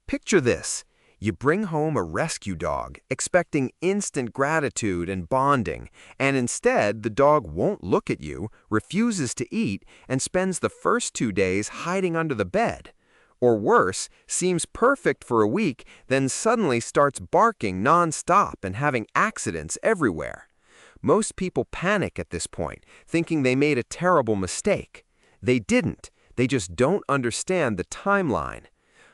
Picture this. You bring home a rescue dog, expecting instant gratitude and bonding, and instead the dog won't look at you, refuses to eat, and spends the first 2 days hiding under the bed. Or worse, seems perfect for a week, then suddenly starts barking non-stop and having accidents everywhere. Most people panic at this point, thinking they made a terrible mistake. They didn't. They just don't understand the timeline.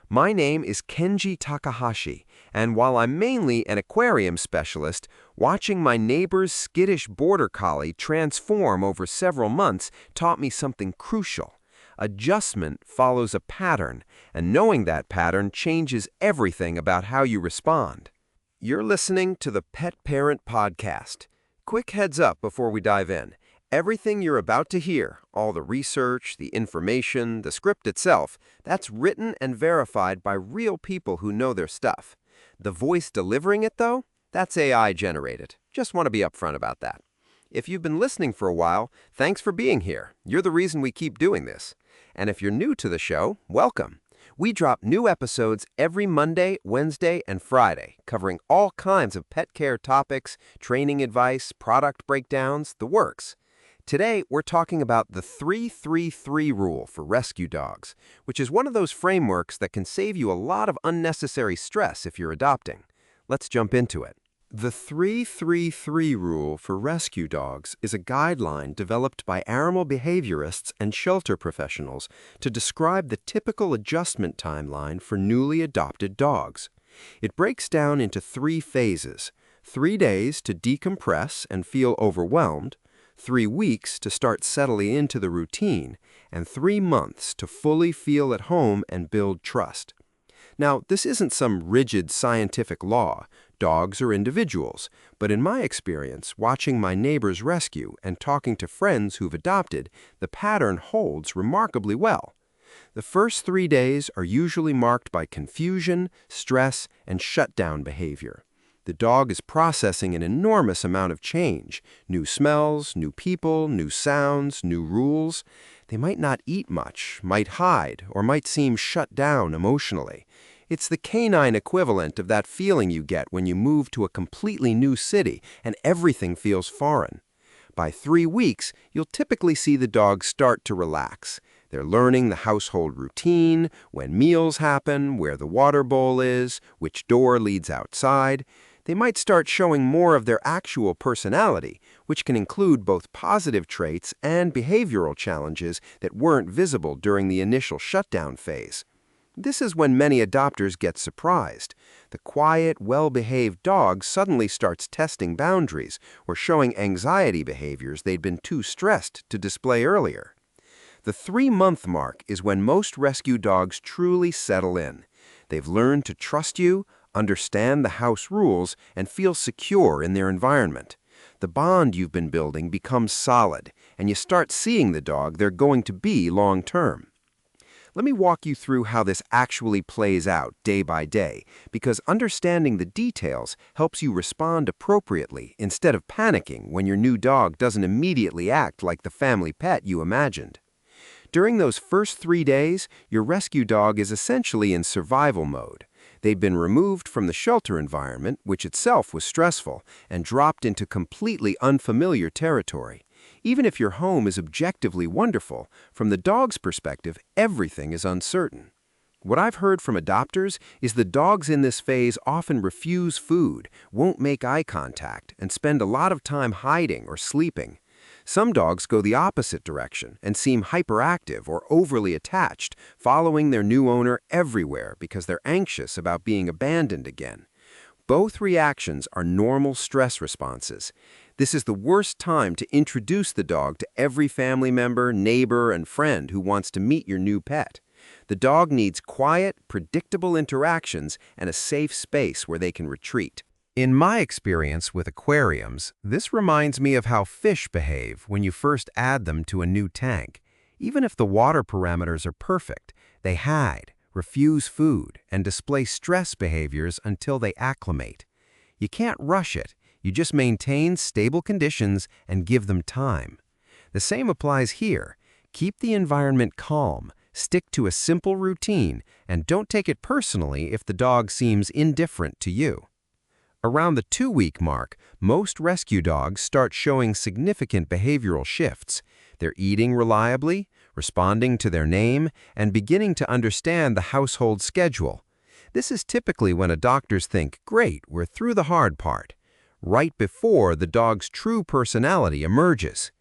My name is Kenji Takahashi, and while I'm mainly an aquarium specialist, watching my neighbor's skittish border collie transform over several months taught me something crucial. Adjustment follows a pattern, and knowing that pattern changes everything about how you respond. You're listening to the Pet Parent Podcast. Quick heads up before we dive in. Everything you're about to hear, all the research, the information, the script itself, that's written and verified by real people who know their stuff. The voice delivering it, though, that's AI generated. Just want to be upfront about that. If you've been listening for a while, thanks for being here. You're the reason we keep doing this. And if you're new to the show, welcome. We drop new episodes every Monday, Wednesday, and Friday, covering all kinds of pet care topics, training advice, product breakdowns, the works. Today, we're talking about the 3-3-3 rule for rescue dogs, which is one of those frameworks that can save you a lot of unnecessary stress if you're adopting. Let's jump into it. The 3-3-3 rule for rescue dogs is a guideline developed by animal behaviorists and shelter professionals to describe the typical adjustment timeline for newly adopted dogs. It breaks down into 3 phases: 3 days to decompress and feel overwhelmed, 3 weeks to start settling into the routine, and 3 months to fully feel at home and build trust. Now, this isn't some rigid scientific law. Dogs are individuals, but in my experience, watching my neighbor's rescue and talking to friends who've adopted, the pattern holds remarkably well. The first 3 days are usually marked by confusion, stress, and shutdown behavior. The dog is processing an enormous amount of change: new smells, new people, new sounds, new rules. They might not eat much, might hide, or might seem shut down emotionally. It's the canine equivalent of that feeling you get when you move to a completely new city and everything feels foreign. By 3 weeks, you'll typically see the dog start to relax. They're learning the household routine, when meals happen, where the water bowl is, which door leads outside. They might start showing more of their actual personality, which can include both positive traits and behavioral challenges that weren't visible during the initial shutdown phase. This is when many adopters get surprised. The quiet, well-behaved dog suddenly starts testing boundaries or showing anxiety behaviors they'd been too stressed to display earlier. The 3-month mark is when most rescue dogs truly settle in. They've learned to trust you, understand the house rules, and feel secure in their environment. The bond you've been building becomes solid, and you start seeing the dog they're going to be long-term. Let me walk you through how this actually plays out day by day, because understanding the details helps you respond appropriately instead of panicking when your new dog doesn't immediately act like the family pet you imagined. During those first 3 days, your rescue dog is essentially in survival mode. They've been removed from the shelter environment, which itself was stressful, and dropped into completely unfamiliar territory. Even if your home is objectively wonderful, from the dog's perspective, everything is uncertain. What I've heard from adopters is the dogs in this phase often refuse food, won't make eye contact, and spend a lot of time hiding or sleeping. Some dogs go the opposite direction and seem hyperactive or overly attached, following their new owner everywhere because they're anxious about being abandoned again. Both reactions are normal stress responses. This is the worst time to introduce the dog to every family member, neighbor, and friend who wants to meet your new pet. The dog needs quiet, predictable interactions and a safe space where they can retreat. In my experience with aquariums, this reminds me of how fish behave when you first add them to a new tank. Even if the water parameters are perfect, they hide, refuse food, and display stress behaviors until they acclimate. You can't rush it. You just maintain stable conditions and give them time. The same applies here. Keep the environment calm, Stick to a simple routine and don't take it personally if the dog seems indifferent to you. Around the 2-week mark, most rescue dogs start showing significant behavioral shifts. They're eating reliably, responding to their name, and beginning to understand the household schedule. This is typically when adopters think, great, we're through the hard part, right before the dog's true personality emerges.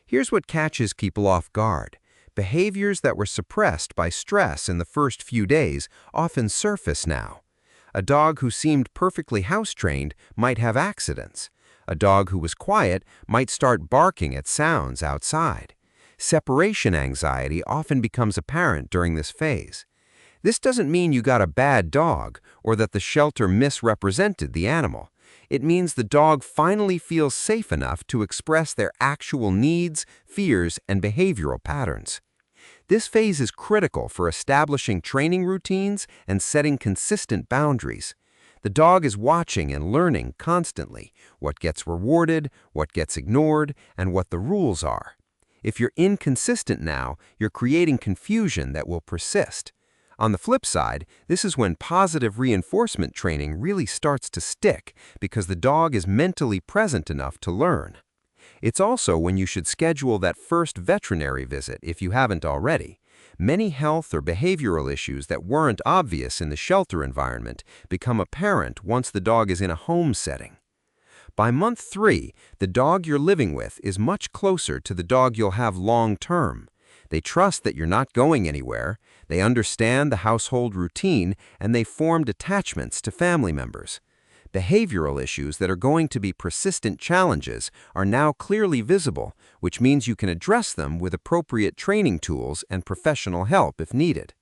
Here's what catches people off guard. Behaviors that were suppressed by stress in the first few days often surface now. A dog who seemed perfectly house-trained might have accidents. A dog who was quiet might start barking at sounds outside. Separation anxiety often becomes apparent during this phase. This doesn't mean you got a bad dog or that the shelter misrepresented the animal. It means the dog finally feels safe enough to express their actual needs, fears, and behavioral patterns. This phase is critical for establishing training routines and setting consistent boundaries. The dog is watching and learning constantly what gets rewarded, what gets ignored, and what the rules are. If you're inconsistent now, you're creating confusion that will persist. On the flip side, this is when positive reinforcement training really starts to stick because the dog is mentally present enough to learn. It's also when you should schedule that first veterinary visit if you haven't already. Many health or behavioral issues that weren't obvious in the shelter environment become apparent once the dog is in a home setting. By month 3, the dog you're living with is much closer to the dog you'll have long-term. They trust that you're not going anywhere, they understand the household routine, and they've formed attachments to family members. Behavioral issues that are going to be persistent challenges are now clearly visible, which means you can address them with appropriate training tools and professional help if needed.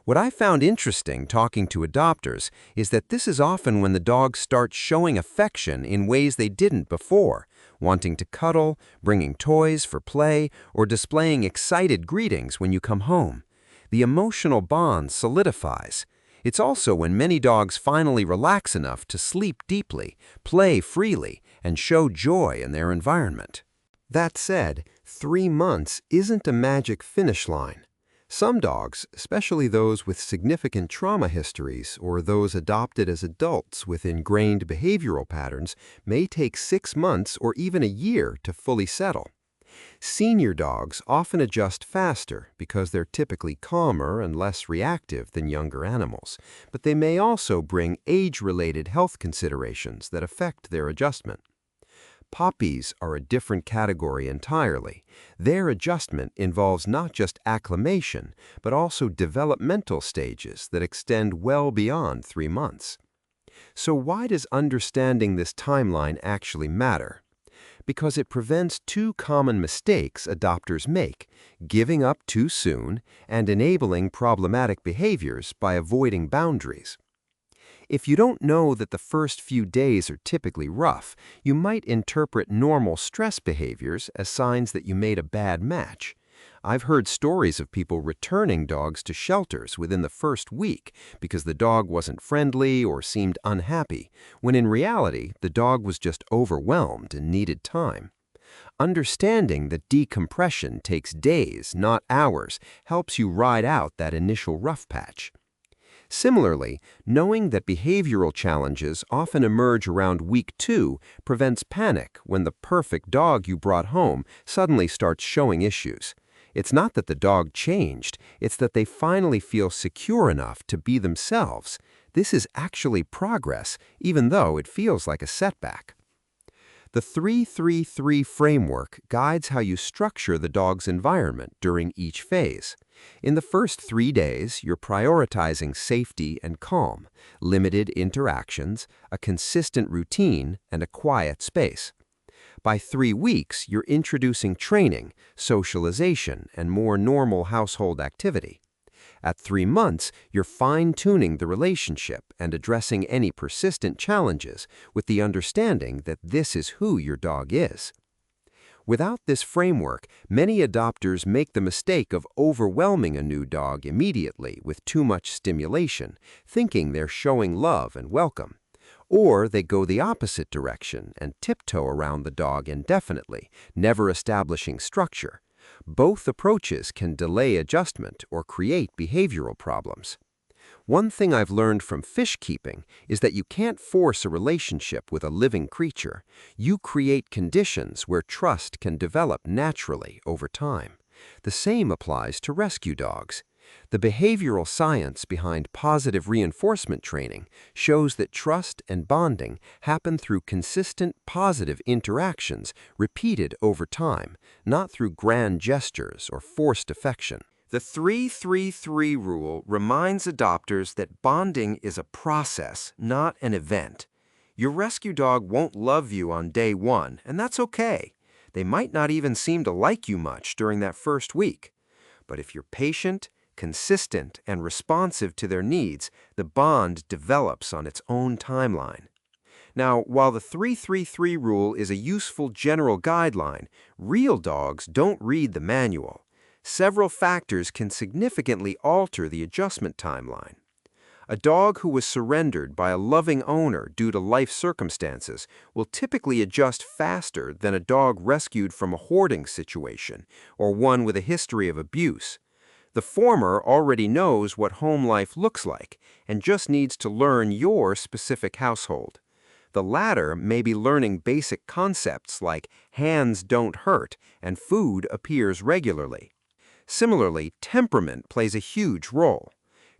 What I found interesting talking to adopters is that this is often when the dogs start showing affection in ways they didn't before, wanting to cuddle, bringing toys for play, or displaying excited greetings when you come home. The emotional bond solidifies. It's also when many dogs finally relax enough to sleep deeply, play freely, and show joy in their environment. That said, 3 months isn't a magic finish line. Some dogs, especially those with significant trauma histories or those adopted as adults with ingrained behavioral patterns, may take 6 months or even a year to fully settle. Senior dogs often adjust faster because they're typically calmer and less reactive than younger animals, but they may also bring age-related health considerations that affect their adjustment. Puppies are a different category entirely. Their adjustment involves not just acclimation, but also developmental stages that extend well beyond 3 months. So why does understanding this timeline actually matter? Because it prevents 2 common mistakes adopters make: giving up too soon and enabling problematic behaviors by avoiding boundaries. If you don't know that the first few days are typically rough, you might interpret normal stress behaviors as signs that you made a bad match. I've heard stories of people returning dogs to shelters within the first week because the dog wasn't friendly or seemed unhappy, when in reality, the dog was just overwhelmed and needed time. Understanding that decompression takes days, not hours, helps you ride out that initial rough patch. Similarly, knowing that behavioral challenges often emerge around week 2 prevents panic when the perfect dog you brought home suddenly starts showing issues. It's not that the dog changed, it's that they finally feel secure enough to be themselves. This is actually progress, even though it feels like a setback. The 3-3-3 framework guides how you structure the dog's environment during each phase. In the first 3 days, you're prioritizing safety and calm, limited interactions, a consistent routine, and a quiet space. By 3 weeks, you're introducing training, socialization, and more normal household activity. At 3 months, you're fine-tuning the relationship and addressing any persistent challenges with the understanding that this is who your dog is. Without this framework, many adopters make the mistake of overwhelming a new dog immediately with too much stimulation, thinking they're showing love and welcome. Or they go the opposite direction and tiptoe around the dog indefinitely, never establishing structure. Both approaches can delay adjustment or create behavioral problems. One thing I've learned from fish keeping is that you can't force a relationship with a living creature. You create conditions where trust can develop naturally over time. The same applies to rescue dogs. The behavioral science behind positive reinforcement training shows that trust and bonding happen through consistent positive interactions repeated over time, not through grand gestures or forced affection. The 3-3-3 rule reminds adopters that bonding is a process, not an event. Your rescue dog won't love you on day one, and that's okay. They might not even seem to like you much during that first week. But if you're patient, consistent, and responsive to their needs, the bond develops on its own timeline. Now, while the 3-3-3 rule is a useful general guideline, real dogs don't read the manual. Several factors can significantly alter the adjustment timeline. A dog who was surrendered by a loving owner due to life circumstances will typically adjust faster than a dog rescued from a hoarding situation or one with a history of abuse. The former already knows what home life looks like and just needs to learn your specific household. The latter may be learning basic concepts like hands don't hurt and food appears regularly. Similarly, temperament plays a huge role.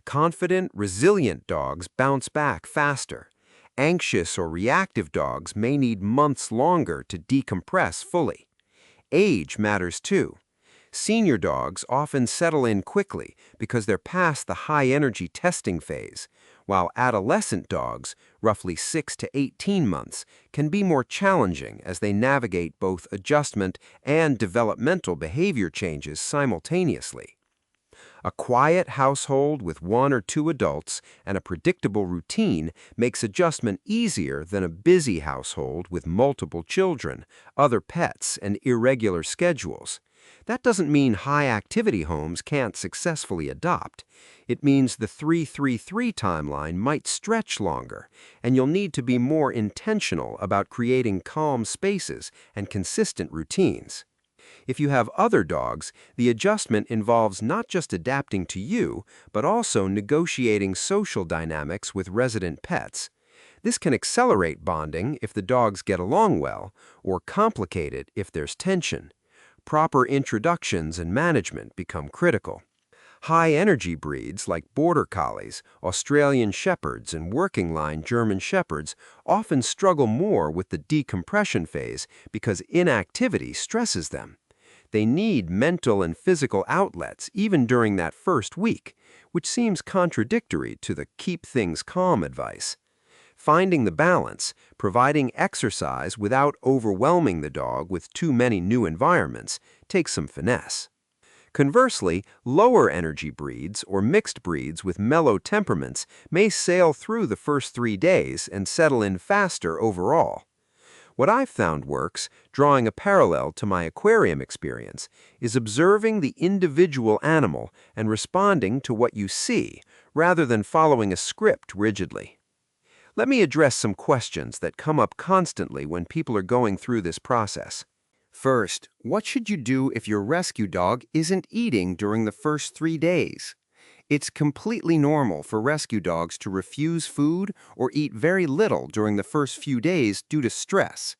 Confident, resilient dogs bounce back faster. Anxious or reactive dogs may need months longer to decompress fully. Age matters too. Senior dogs often settle in quickly because they're past the high-energy testing phase, while adolescent dogs, roughly 6 to 18 months, can be more challenging as they navigate both adjustment and developmental behavior changes simultaneously. A quiet household with 1 or 2 adults and a predictable routine makes adjustment easier than a busy household with multiple children, other pets, and irregular schedules. That doesn't mean high-activity homes can't successfully adopt. It means the 3-3-3 timeline might stretch longer, and you'll need to be more intentional about creating calm spaces and consistent routines. If you have other dogs, the adjustment involves not just adapting to you, but also negotiating social dynamics with resident pets. This can accelerate bonding if the dogs get along well, or complicate it if there's tension. Proper introductions and management become critical. High-energy breeds like Border Collies, Australian Shepherds, and working-line German Shepherds often struggle more with the decompression phase because inactivity stresses them. They need mental and physical outlets even during that first week, which seems contradictory to the keep things calm advice. Finding the balance, providing exercise without overwhelming the dog with too many new environments, takes some finesse. Conversely, lower energy breeds or mixed breeds with mellow temperaments may sail through the first 3 days and settle in faster overall. What I've found works, drawing a parallel to my aquarium experience, is observing the individual animal and responding to what you see, rather than following a script rigidly. Let me address some questions that come up constantly when people are going through this process. First, what should you do if your rescue dog isn't eating during the first 3 days? It's completely normal for rescue dogs to refuse food or eat very little during the first few days due to stress.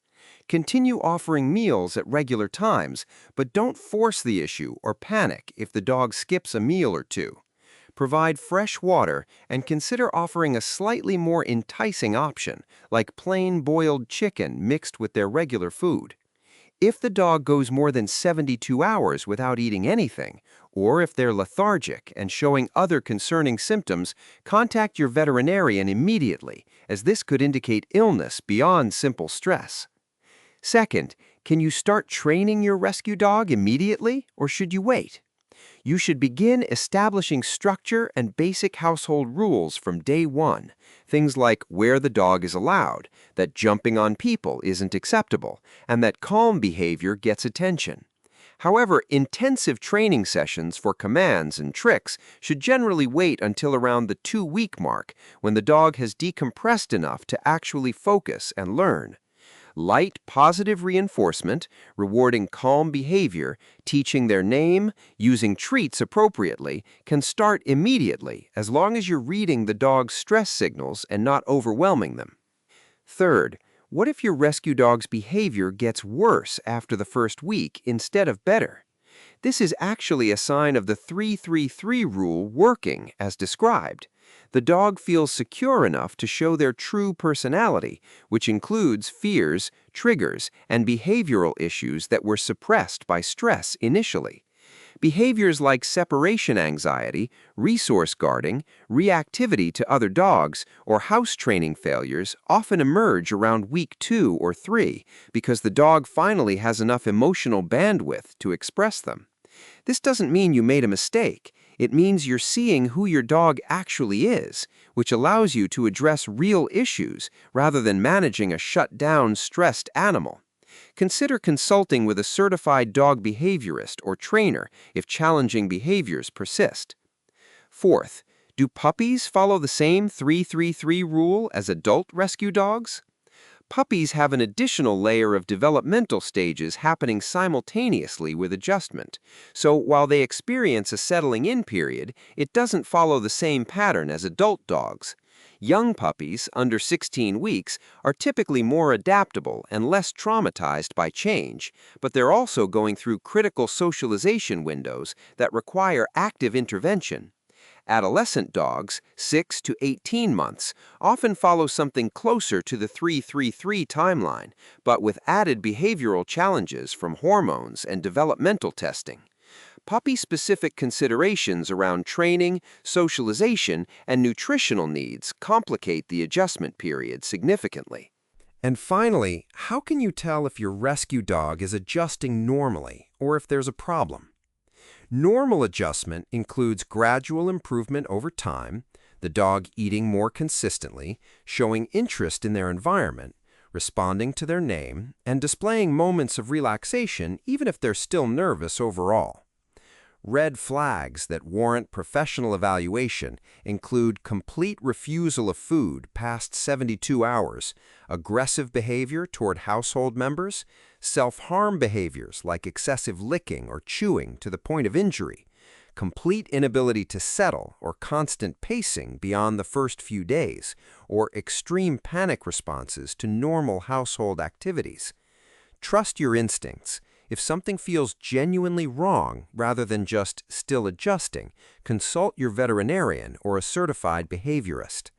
Continue offering meals at regular times, but don't force the issue or panic if the dog skips a meal or two. Provide fresh water and consider offering a slightly more enticing option, like plain boiled chicken mixed with their regular food. If the dog goes more than 72 hours without eating anything, or if they're lethargic and showing other concerning symptoms, contact your veterinarian immediately, as this could indicate illness beyond simple stress. Second, can you start training your rescue dog immediately, or should you wait? You should begin establishing structure and basic household rules from day one. Things like where the dog is allowed, that jumping on people isn't acceptable, and that calm behavior gets attention. However, intensive training sessions for commands and tricks should generally wait until around the 2-week mark, when the dog has decompressed enough to actually focus and learn. Light, positive reinforcement, rewarding calm behavior, teaching their name, using treats appropriately, can start immediately as long as you're reading the dog's stress signals and not overwhelming them. Third, what if your rescue dog's behavior gets worse after the first week instead of better? This is actually a sign of the 3-3-3 rule working as described. The dog feels secure enough to show their true personality, which includes fears, triggers, and behavioral issues that were suppressed by stress initially. Behaviors like separation anxiety, resource guarding, reactivity to other dogs, or house training failures often emerge around week 2 or 3 because the dog finally has enough emotional bandwidth to express them. This doesn't mean you made a mistake. It means you're seeing who your dog actually is, which allows you to address real issues rather than managing a shut-down, stressed animal. Consider consulting with a certified dog behaviorist or trainer if challenging behaviors persist. Fourth, do puppies follow the same 3-3-3 rule as adult rescue dogs? Puppies have an additional layer of developmental stages happening simultaneously with adjustment. So while they experience a settling-in period, it doesn't follow the same pattern as adult dogs. Young puppies, under 16 weeks, are typically more adaptable and less traumatized by change, but they're also going through critical socialization windows that require active intervention. Adolescent dogs, 6 to 18 months, often follow something closer to the 3-3-3 timeline, but with added behavioral challenges from hormones and developmental testing. Puppy-specific considerations around training, socialization, and nutritional needs complicate the adjustment period significantly. And finally, how can you tell if your rescue dog is adjusting normally or if there's a problem? Normal adjustment includes gradual improvement over time, the dog eating more consistently, showing interest in their environment, responding to their name, and displaying moments of relaxation even if they're still nervous overall. Red flags that warrant professional evaluation include complete refusal of food past 72 hours, aggressive behavior toward household members, self-harm behaviors like excessive licking or chewing to the point of injury, complete inability to settle or constant pacing beyond the first few days, or extreme panic responses to normal household activities. Trust your instincts. If something feels genuinely wrong rather than just still adjusting, consult your veterinarian or a certified behaviorist.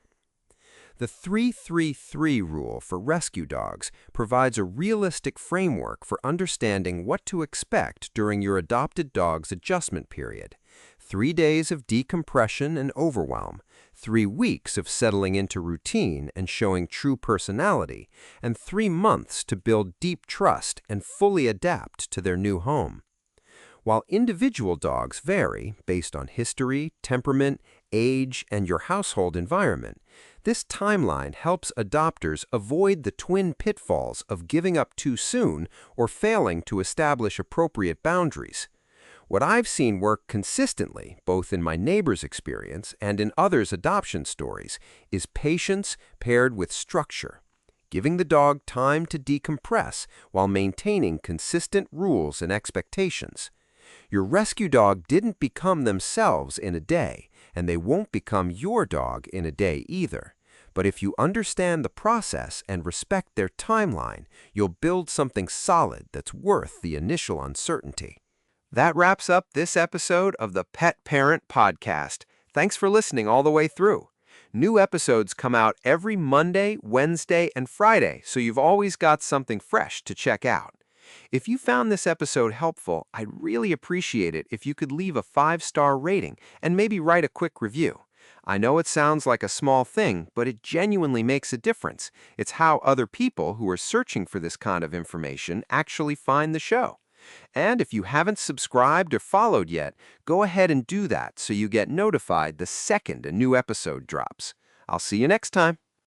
The 3-3-3 rule for rescue dogs provides a realistic framework for understanding what to expect during your adopted dog's adjustment period. 3 days of decompression and overwhelm, 3 weeks of settling into routine and showing true personality, and 3 months to build deep trust and fully adapt to their new home. While individual dogs vary based on history, temperament, age, and your household environment, this timeline helps adopters avoid the twin pitfalls of giving up too soon or failing to establish appropriate boundaries. What I've seen work consistently, both in my neighbor's experience and in others' adoption stories, is patience paired with structure, giving the dog time to decompress while maintaining consistent rules and expectations. Your rescue dog didn't become themselves in a day, and they won't become your dog in a day either. But if you understand the process and respect their timeline, you'll build something solid that's worth the initial uncertainty. That wraps up this episode of the Pet Parent Podcast. Thanks for listening all the way through. New episodes come out every Monday, Wednesday, and Friday, so you've always got something fresh to check out. If you found this episode helpful, I'd really appreciate it if you could leave a 5-star rating and maybe write a quick review. I know it sounds like a small thing, but it genuinely makes a difference. It's how other people who are searching for this kind of information actually find the show. And if you haven't subscribed or followed yet, go ahead and do that so you get notified the second a new episode drops. I'll see you next time.